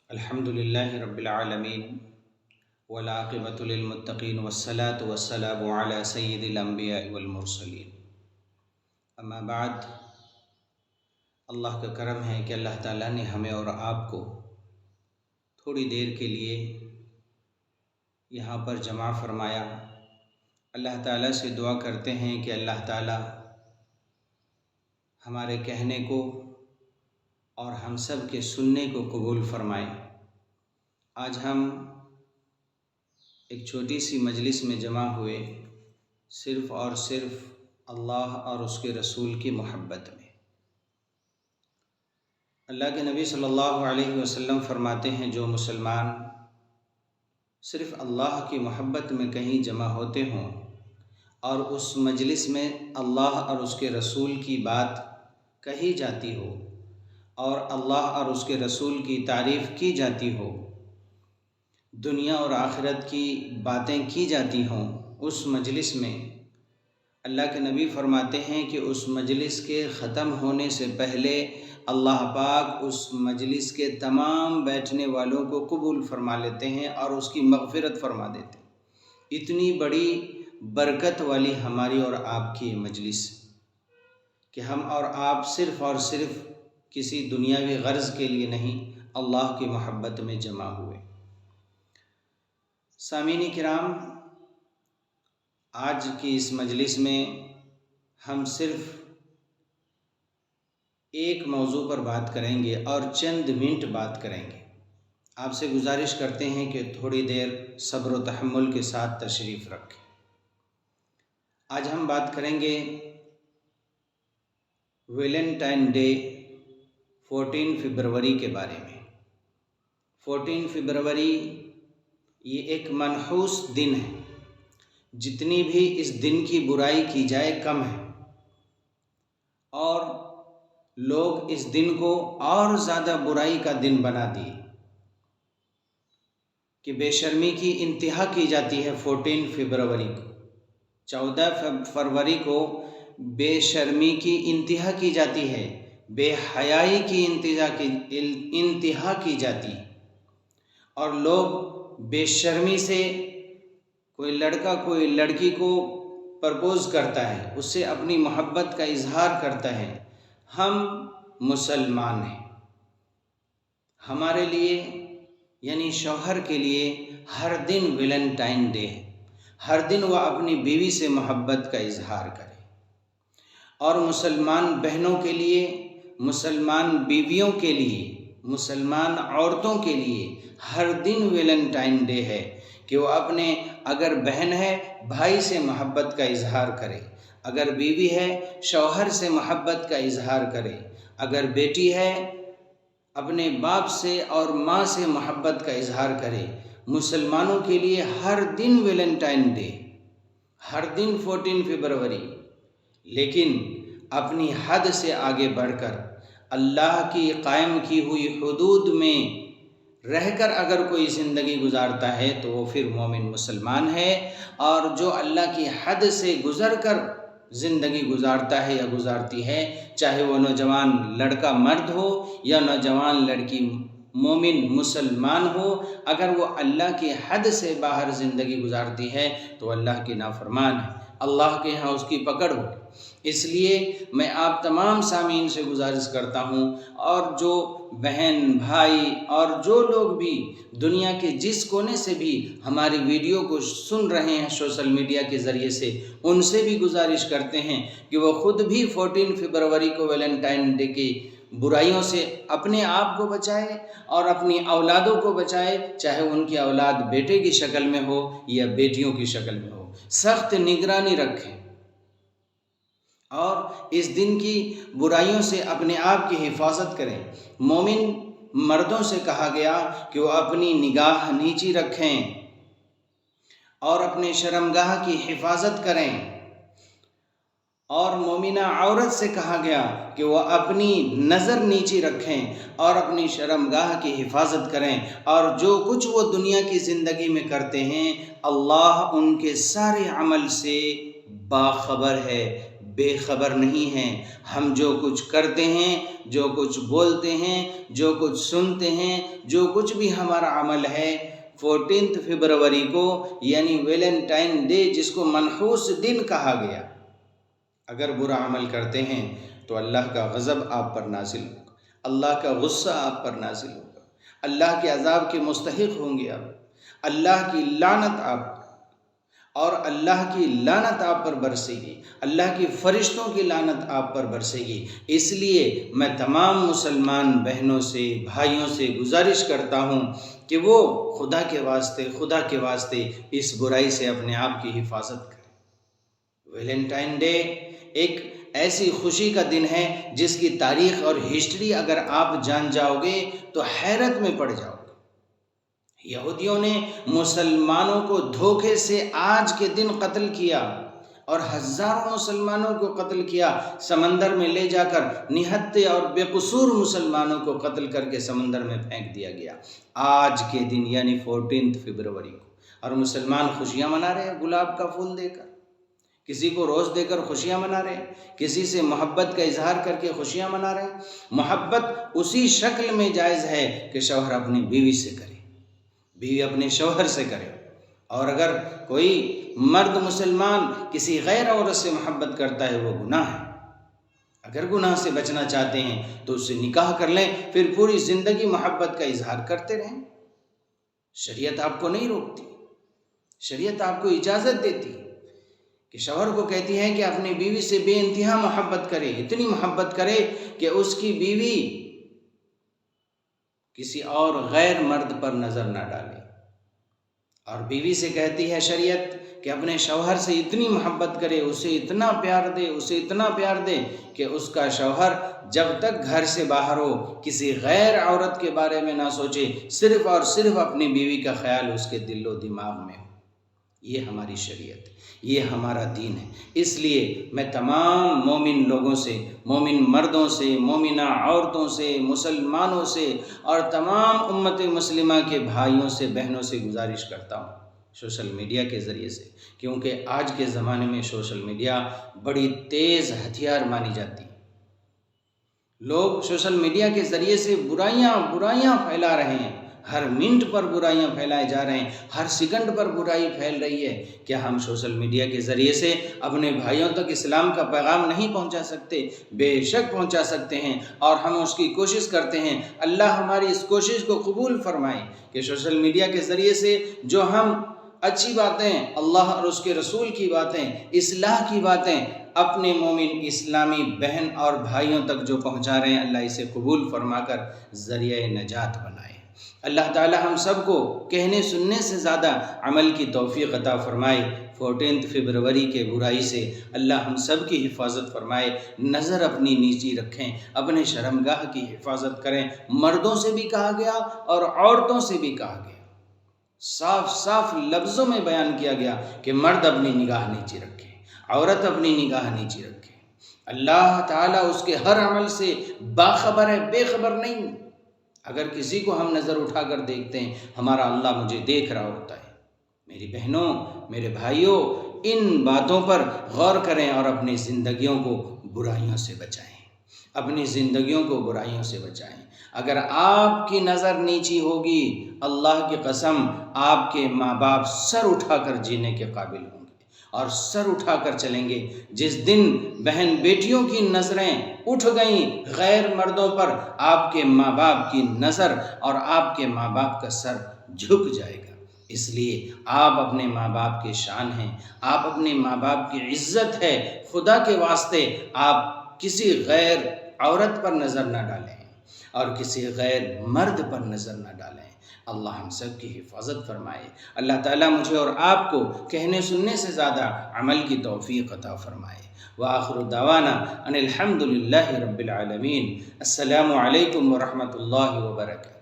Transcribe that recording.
الحمد للہ رب العالمین والعاقبۃ للمتقین والصلاة والسلام علی سید الانبیاء والمرسلین اما بعد۔ اللہ کا کرم ہے کہ اللہ تعالیٰ نے ہمیں اور آپ کو تھوڑی دیر کے لیے یہاں پر جمع فرمایا۔ اللہ تعالیٰ سے دعا کرتے ہیں کہ اللہ تعالیٰ ہمارے کہنے کو اور ہم سب کے سننے کو قبول فرمائے۔ آج ہم ایک چھوٹی سی مجلس میں جمع ہوئے صرف اور صرف اللہ اور اس کے رسول کی محبت میں۔ اللہ کے نبی صلی اللہ علیہ وسلم فرماتے ہیں جو مسلمان صرف اللہ کی محبت میں کہیں جمع ہوتے ہوں اور اس مجلس میں اللہ اور اس کے رسول کی بات کہی جاتی ہو اور اللہ اور اس کے رسول کی تعریف کی جاتی ہو، دنیا اور آخرت کی باتیں کی جاتی ہوں، اس مجلس میں اللہ کے نبی فرماتے ہیں کہ اس مجلس کے ختم ہونے سے پہلے اللہ پاک اس مجلس کے تمام بیٹھنے والوں کو قبول فرما لیتے ہیں اور اس کی مغفرت فرما دیتے ہیں۔ اتنی بڑی برکت والی ہماری اور آپ کی مجلس کہ ہم اور آپ صرف اور صرف کسی دنیاوی غرض کے لیے نہیں، اللہ کی محبت میں جمع ہوئے۔ سامعین کرام، آج کی اس مجلس میں ہم صرف ایک موضوع پر بات کریں گے اور چند منٹ بات کریں گے۔ آپ سے گزارش کرتے ہیں کہ تھوڑی دیر صبر و تحمل کے ساتھ تشریف رکھیں۔ آج ہم بات کریں گے ویلنٹائن ڈے 14 فروری کے بارے میں۔ 14 فروری یہ ایک منحوس دن ہے، جتنی بھی اس دن کی برائی کی جائے کم ہے، اور لوگ اس دن کو اور زیادہ برائی کا دن بنا دیے کہ بے شرمی کی انتہا کی جاتی ہے۔ 14 فروری کو، 14 فروری کو بے شرمی کی انتہا کی جاتی ہے، بے حیائی کی انتہا کی جاتی ہے، اور لوگ بے شرمی سے کوئی لڑکا کوئی لڑکی کو پرپوز کرتا ہے، اس سے اپنی محبت کا اظہار کرتا ہے۔ ہم مسلمان ہیں، ہمارے لیے یعنی شوہر کے لیے ہر دن ویلنٹائن ڈے ہے، ہر دن وہ اپنی بیوی سے محبت کا اظہار کرے، اور مسلمان بہنوں کے لیے، مسلمان بیویوں کے لیے، مسلمان عورتوں کے لیے ہر دن ویلنٹائن ڈے ہے کہ وہ اپنے اگر بہن ہے بھائی سے محبت کا اظہار کرے، اگر بیوی ہے شوہر سے محبت کا اظہار کرے، اگر بیٹی ہے اپنے باپ سے اور ماں سے محبت کا اظہار کرے۔ مسلمانوں کے لیے ہر دن ویلنٹائن ڈے، ہر دن 14 فروری، لیکن اپنی حد سے آگے بڑھ کر اللہ کی قائم کی ہوئی حدود میں رہ کر اگر کوئی زندگی گزارتا ہے تو وہ پھر مومن مسلمان ہے، اور جو اللہ کی حد سے گزر کر زندگی گزارتا ہے یا گزارتی ہے، چاہے وہ نوجوان لڑکا مرد ہو یا نوجوان لڑکی مومن مسلمان ہو، اگر وہ اللہ کی حد سے باہر زندگی گزارتی ہے تو اللہ کی نافرمان ہے، اللہ کے ہاں اس کی پکڑ ہو۔ اس لیے میں آپ تمام سامعین سے گزارش کرتا ہوں، اور جو بہن بھائی اور جو لوگ بھی دنیا کے جس کونے سے بھی ہماری ویڈیو کو سن رہے ہیں سوشل میڈیا کے ذریعے سے، ان سے بھی گزارش کرتے ہیں کہ وہ خود بھی 14 فروری کو ویلنٹائن ڈے کی برائیوں سے اپنے آپ کو بچائے اور اپنی اولادوں کو بچائے، چاہے ان کی اولاد بیٹے کی شکل میں ہو یا بیٹیوں کی شکل میں ہو۔ سخت نگرانی رکھیں اور اس دن کی برائیوں سے اپنے آپ کی حفاظت کریں۔ مومن مردوں سے کہا گیا کہ وہ اپنی نگاہ نیچی رکھیں اور اپنے شرمگاہ کی حفاظت کریں، اور مومنہ عورت سے کہا گیا کہ وہ اپنی نظر نیچی رکھیں اور اپنی شرمگاہ کی حفاظت کریں، اور جو کچھ وہ دنیا کی زندگی میں کرتے ہیں اللہ ان کے سارے عمل سے باخبر ہے، بے خبر نہیں ہیں۔ ہم جو کچھ کرتے ہیں، جو کچھ بولتے ہیں، جو کچھ سنتے ہیں، جو کچھ بھی ہمارا عمل ہے، 14 فروری کو یعنی ویلنٹائن ڈے جس کو منحوس دن کہا گیا، اگر برا عمل کرتے ہیں تو اللہ کا غضب آپ پر نازل ہوگا، اللہ کا غصہ آپ پر نازل ہوگا، اللہ کے عذاب کے مستحق ہوں گے آپ، اللہ کی لعنت آپ پر، اور اللہ کی لعنت آپ پر برسے گی، اللہ کی فرشتوں کی لعنت آپ پر برسے گی۔ اس لیے میں تمام مسلمان بہنوں سے، بھائیوں سے گزارش کرتا ہوں کہ وہ خدا کے واسطے اس برائی سے اپنے آپ کی حفاظت کریں۔ ویلنٹائن ڈے ایک ایسی خوشی کا دن ہے جس کی تاریخ اور ہسٹری اگر آپ جان جاؤ گے تو حیرت میں پڑ جاؤ گے۔ یہودیوں نے مسلمانوں کو دھوکے سے آج کے دن قتل کیا اور ہزاروں مسلمانوں کو قتل کیا، سمندر میں لے جا کر نہتے اور بے قصور مسلمانوں کو قتل کر کے سمندر میں پھینک دیا گیا آج کے دن یعنی 14 فروری کو، اور مسلمان خوشیاں منا رہے ہیں گلاب کا پھول دے کر، کسی کو روز دے کر خوشیاں منا رہے ہیں، کسی سے محبت کا اظہار کر کے خوشیاں منا رہے ہیں۔ محبت اسی شکل میں جائز ہے کہ شوہر اپنی بیوی سے کرے، بیوی اپنے شوہر سے کرے، اور اگر کوئی مرد مسلمان کسی غیر عورت سے محبت کرتا ہے وہ گناہ ہے۔ اگر گناہ سے بچنا چاہتے ہیں تو اس سے نکاح کر لیں، پھر پوری زندگی محبت کا اظہار کرتے رہیں۔ شریعت آپ کو نہیں روکتی، شریعت آپ کو اجازت دیتی کہ شوہر کو کہتی ہے کہ اپنی بیوی سے بے انتہا محبت کرے، اتنی محبت کرے کہ اس کی بیوی کسی اور غیر مرد پر نظر نہ ڈالے، اور بیوی سے کہتی ہے شریعت کہ اپنے شوہر سے اتنی محبت کرے، اسے اتنا پیار دے، اسے اتنا پیار دے کہ اس کا شوہر جب تک گھر سے باہر ہو کسی غیر عورت کے بارے میں نہ سوچے، صرف اور صرف اپنی بیوی کا خیال اس کے دل و دماغ میں ہو۔ یہ ہماری شریعت، یہ ہمارا دین ہے۔ اس لیے میں تمام مومن لوگوں سے، مومن مردوں سے، مومنہ عورتوں سے، مسلمانوں سے اور تمام امت مسلمہ کے بھائیوں سے، بہنوں سے گزارش کرتا ہوں سوشل میڈیا کے ذریعے سے، کیونکہ آج کے زمانے میں سوشل میڈیا بڑی تیز ہتھیار مانی جاتی ہے۔ لوگ سوشل میڈیا کے ذریعے سے برائیاں پھیلا رہے ہیں، ہر منٹ پر برائیاں پھیلائے جا رہے ہیں، ہر سیکنڈ پر برائی پھیل رہی ہے۔ کیا ہم سوشل میڈیا کے ذریعے سے اپنے بھائیوں تک اسلام کا پیغام نہیں پہنچا سکتے؟ بے شک پہنچا سکتے ہیں، اور ہم اس کی کوشش کرتے ہیں۔ اللہ ہماری اس کوشش کو قبول فرمائے کہ سوشل میڈیا کے ذریعے سے جو ہم اچھی باتیں، اللہ اور اس کے رسول کی باتیں، اصلاح کی باتیں اپنے مومن اسلامی بہن اور بھائیوں تک جو پہنچا رہے ہیں، اللہ اسے قبول فرما کر ذریعہ نجات بنائے۔ اللہ تعالی ہم سب کو کہنے سننے سے زیادہ عمل کی توفیق عطا فرمائے۔ 14 فروری کے برائی سے اللہ ہم سب کی حفاظت فرمائے۔ نظر اپنی نیچی رکھیں، اپنے شرمگاہ کی حفاظت کریں۔ مردوں سے بھی کہا گیا اور عورتوں سے بھی کہا گیا، صاف صاف لفظوں میں بیان کیا گیا کہ مرد اپنی نگاہ نیچی رکھے، عورت اپنی نگاہ نیچی رکھے۔ اللہ تعالیٰ اس کے ہر عمل سے باخبر ہے، بے خبر نہیں۔ اگر کسی کو ہم نظر اٹھا کر دیکھتے ہیں، ہمارا اللہ مجھے دیکھ رہا ہوتا ہے۔ میری بہنوں، میرے بھائیوں، ان باتوں پر غور کریں اور اپنی زندگیوں کو برائیوں سے بچائیں، اپنی زندگیوں کو برائیوں سے بچائیں۔ اگر آپ کی نظر نیچی ہوگی، اللہ کی قسم آپ کے ماں باپ سر اٹھا کر جینے کے قابل ہوں گے اور سر اٹھا کر چلیں گے۔ جس دن بہن بیٹیوں کی نظریں اٹھ گئیں غیر مردوں پر، آپ کے ماں باپ کی نظر اور آپ کے ماں باپ کا سر جھک جائے گا۔ اس لیے آپ اپنے ماں باپ کے شان ہیں، آپ اپنے ماں باپ کی عزت ہے۔ خدا کے واسطے آپ کسی غیر عورت پر نظر نہ ڈالیں اور کسی غیر مرد پر نظر نہ ڈالیں۔ اللہ ہم سب کی حفاظت فرمائے۔ اللہ تعالیٰ مجھے اور آپ کو کہنے سننے سے زیادہ عمل کی توفیق عطا فرمائے۔ وآخر دعوانا ان الحمد للہ رب العالمین۔ السلام علیکم ورحمۃ اللہ وبرکاتہ۔